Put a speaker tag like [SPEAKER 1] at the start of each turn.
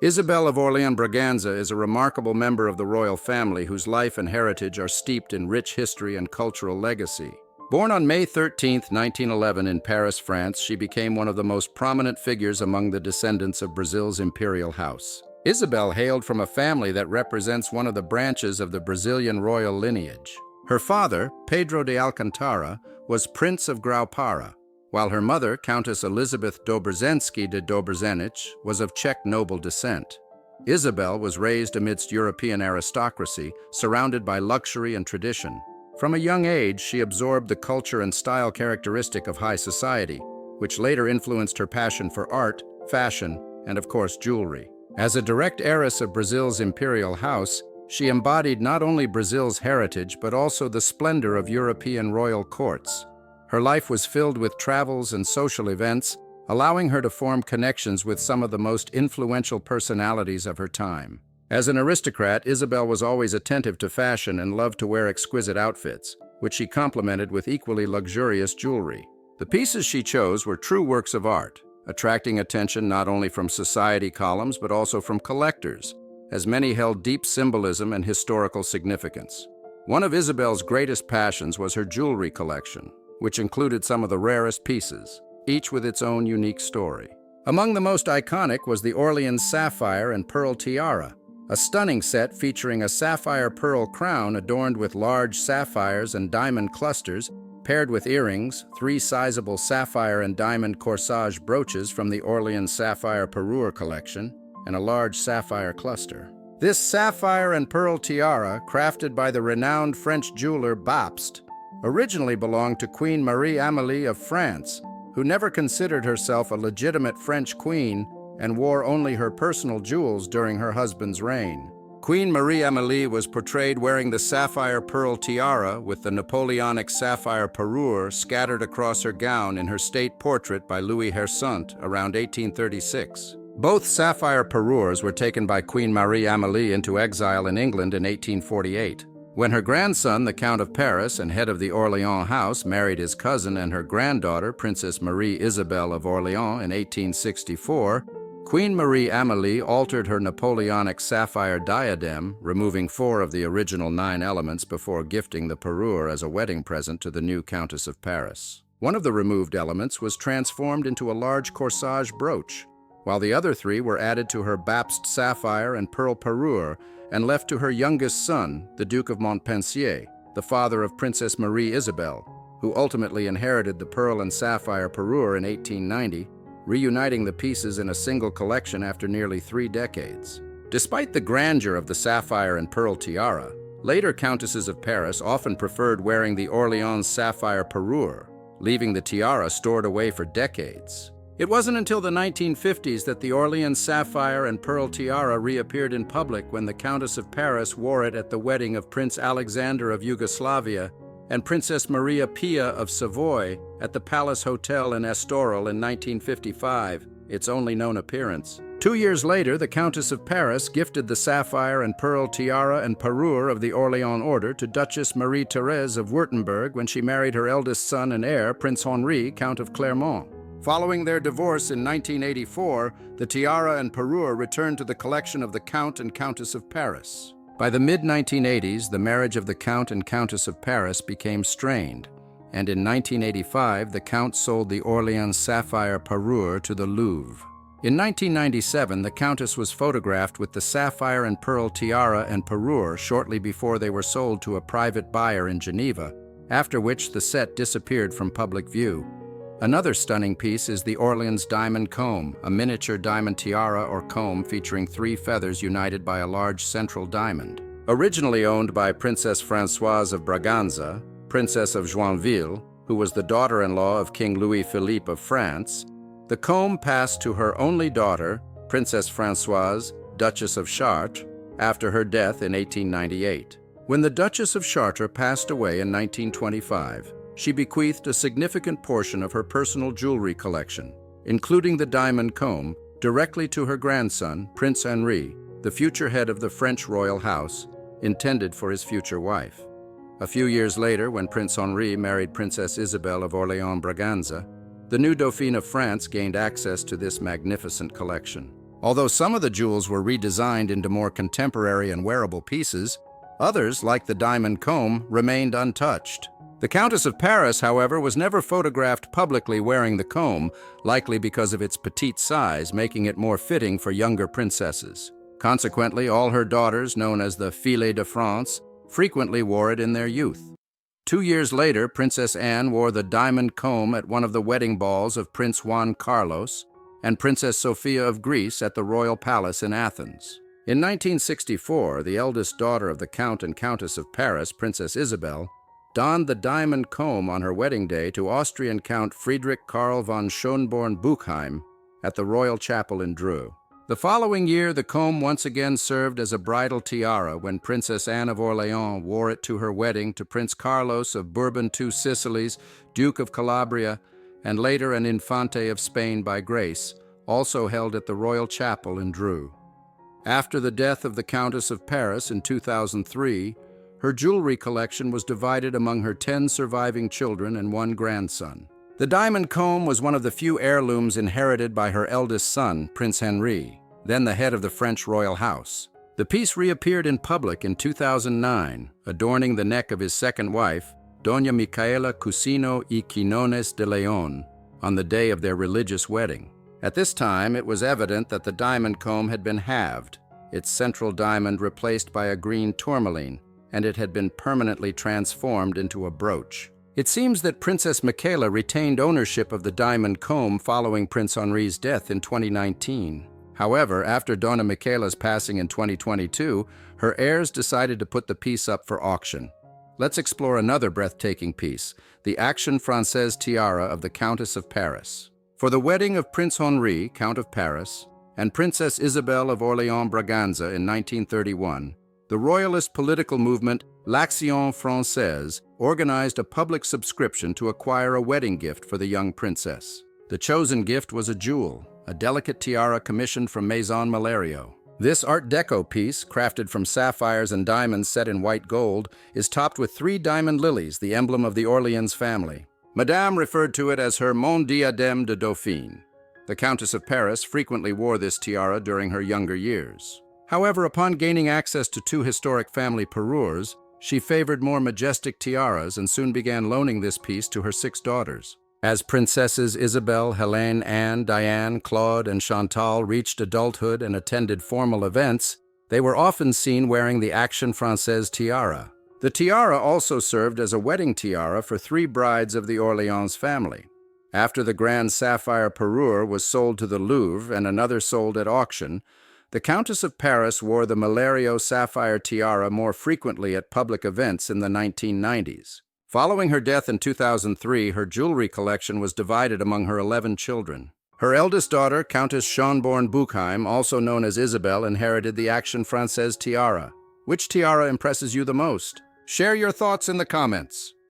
[SPEAKER 1] Isabel of Orléans-Braganza is a remarkable member of the royal family whose life and heritage are steeped in rich history and cultural legacy. Born on May 13, 1911 in Paris, France, she became one of the most prominent figures among the descendants of Brazil's imperial house. Isabel hailed from a family that represents one of the branches of the Brazilian royal lineage. Her father, Pedro de Alcantara, was Prince of Grau-Pará, while her mother, Countess Elizabeth Dobrzenski de Dobrzenich, was of Czech noble descent. Isabel was raised amidst European aristocracy, surrounded by luxury and tradition. From a young age, she absorbed the culture and style characteristic of high society, which later influenced her passion for art, fashion, and of course jewelry. As a direct heiress of Brazil's imperial house, she embodied not only Brazil's heritage but also the splendor of European royal courts. Her life was filled with travels and social events, allowing her to form connections with some of the most influential personalities of her time. As an aristocrat, Isabel was always attentive to fashion and loved to wear exquisite outfits, which she complemented with equally luxurious jewelry. The pieces she chose were true works of art, attracting attention not only from society columns but also from collectors, as many held deep symbolism and historical significance. One of Isabel's greatest passions was her jewelry collection, which included some of the rarest pieces, each with its own unique story. Among the most iconic was the Orleans sapphire and pearl tiara, a stunning set featuring a sapphire pearl crown adorned with large sapphires and diamond clusters, paired with earrings, 3 sizable sapphire and diamond corsage brooches from the Orleans sapphire parure collection, and a large sapphire cluster. This sapphire and pearl tiara, crafted by the renowned French jeweler Bapst, originally belonged to Queen Marie-Amélie of France, who never considered herself a legitimate French queen and wore only her personal jewels during her husband's reign. Queen Marie-Amélie was portrayed wearing the sapphire pearl tiara with the Napoleonic sapphire parure scattered across her gown in her state portrait by Louis Hersant around 1836. Both sapphire parures were taken by Queen Marie-Amélie into exile in England in 1848. When her grandson, the Count of Paris and head of the Orléans house, married his cousin and her granddaughter, Princess Marie Isabel of Orléans, in 1864, Queen Marie-Amélie altered her Napoleonic sapphire diadem, removing 4 of the original 9 elements before gifting the parure as a wedding present to the new Countess of Paris. One of the removed elements was transformed into a large corsage brooch, while the other 3 were added to her Bapst sapphire and pearl parure and left to her youngest son, the Duke of Montpensier, the father of Princess Marie Isabel, who ultimately inherited the pearl and sapphire parure in 1890, reuniting the pieces in a single collection after nearly 3 decades. Despite the grandeur of the sapphire and pearl tiara, later Countesses of Paris often preferred wearing the Orléans sapphire parure, leaving the tiara stored away for decades. It wasn't until the 1950s that the Orleans sapphire and pearl tiara reappeared in public when the Countess of Paris wore it at the wedding of Prince Alexander of Yugoslavia and Princess Maria Pia of Savoy at the Palace Hotel in Estoril in 1955, its only known appearance. 2 years later, the Countess of Paris gifted the sapphire and pearl tiara and parure of the Orléans Order to Duchess Marie-Thérèse of Württemberg when she married her eldest son and heir, Prince Henri, Count of Clermont. Following their divorce in 1984, the tiara and parure returned to the collection of the Count and Countess of Paris. By the mid-1980s, the marriage of the Count and Countess of Paris became strained, and in 1985, the Count sold the Orléans sapphire parure to the Louvre. In 1997, the Countess was photographed with the sapphire and pearl tiara and parure shortly before they were sold to a private buyer in Geneva, after which the set disappeared from public view. Another stunning piece is the Orleans diamond comb, a miniature diamond tiara or comb featuring 3 feathers united by a large central diamond. Originally owned by Princess Francaise of Braganza, Princess of Joinville, who was the daughter-in-law of King Louis-Philippe of France, the comb passed to her only daughter, Princess Françoise, Duchess of Chartres, after her death in 1898. When the Duchess of Chartres passed away in 1925, she bequeathed a significant portion of her personal jewelry collection, including the diamond comb, directly to her grandson, Prince Henri, the future head of the French royal house, intended for his future wife. A few years later, when Prince Henri married Princess Isabel of Orléans-Braganza, the new Dauphine of France gained access to this magnificent collection. Although some of the jewels were redesigned into more contemporary and wearable pieces, others, like the diamond comb, remained untouched. The Countess of Paris, however, was never photographed publicly wearing the comb, likely because of its petite size, making it more fitting for younger princesses. Consequently, all her daughters, known as the Filles de France, frequently wore it in their youth. 2 years later, Princess Anne wore the diamond comb at one of the wedding balls of Prince Juan Carlos and Princess Sophia of Greece at the Royal Palace in Athens. In 1964, the eldest daughter of the Count and Countess of Paris, Princess Isabel, donned the diamond comb on her wedding day to Austrian Count Friedrich Karl von Schönborn-Buchheim at the Royal Chapel in Dreux. The following year, the comb once again served as a bridal tiara when Princess Anne of Orleans wore it to her wedding to Prince Carlos of Bourbon-Two Sicilies, Duke of Calabria, and later an Infante of Spain by grace, also held at the Royal Chapel in Dreux. After the death of the Countess of Paris in 2003, her jewelry collection was divided among her 10 surviving children and 1 grandson. The diamond comb was one of the few heirlooms inherited by her eldest son, Prince Henri, then the head of the French royal house. The piece reappeared in public in 2009, adorning the neck of his second wife, Doña Micaela Cusino y Quinones de León, on the day of their religious wedding. At this time, it was evident that the diamond comb had been halved, its central diamond replaced by a green tourmaline, and it had been permanently transformed into a brooch. It seems that Princess Micaela retained ownership of the diamond comb following Prince Henri's death in 2019. However, after Donna Micaela's passing in 2022, her heirs decided to put the piece up for auction. Let's explore another breathtaking piece, the Action Francaise tiara of the Countess of Paris. For the wedding of Prince Henri, Count of Paris, and Princess Isabel of Orléans-Braganza in 1931, the royalist political movement l'Action Francaise organized a public subscription to acquire a wedding gift for the young princess. The chosen gift was a jewel, a delicate tiara commissioned from Maison Malario. This Art Deco piece, crafted from sapphires and diamonds set in white gold, is topped with 3 diamond lilies, the emblem of the Orleans family. Madame referred to it as her Mon Diadème de Dauphine. The Countess of Paris frequently wore this tiara during her younger years. However, upon gaining access to 2 historic family parures, she favored more majestic tiaras and soon began loaning this piece to her 6 daughters. As Princesses Isabel, Helene, Anne, Diane, Claude, and Chantal reached adulthood and attended formal events, they were often seen wearing the Action Francaise tiara. The tiara also served as a wedding tiara for 3 brides of the Orleans family. After the grand sapphire parure was sold to the Louvre and another sold at auction, the Countess of Paris wore the Malario sapphire tiara more frequently at public events in the 1990s. Following her death in 2003, her jewelry collection was divided among her 11 children. Her eldest daughter, Countess Schönborn-Buchheim, also known as Isabel, inherited the Action Francaise tiara. Which tiara impresses you the most? Share your thoughts in the comments.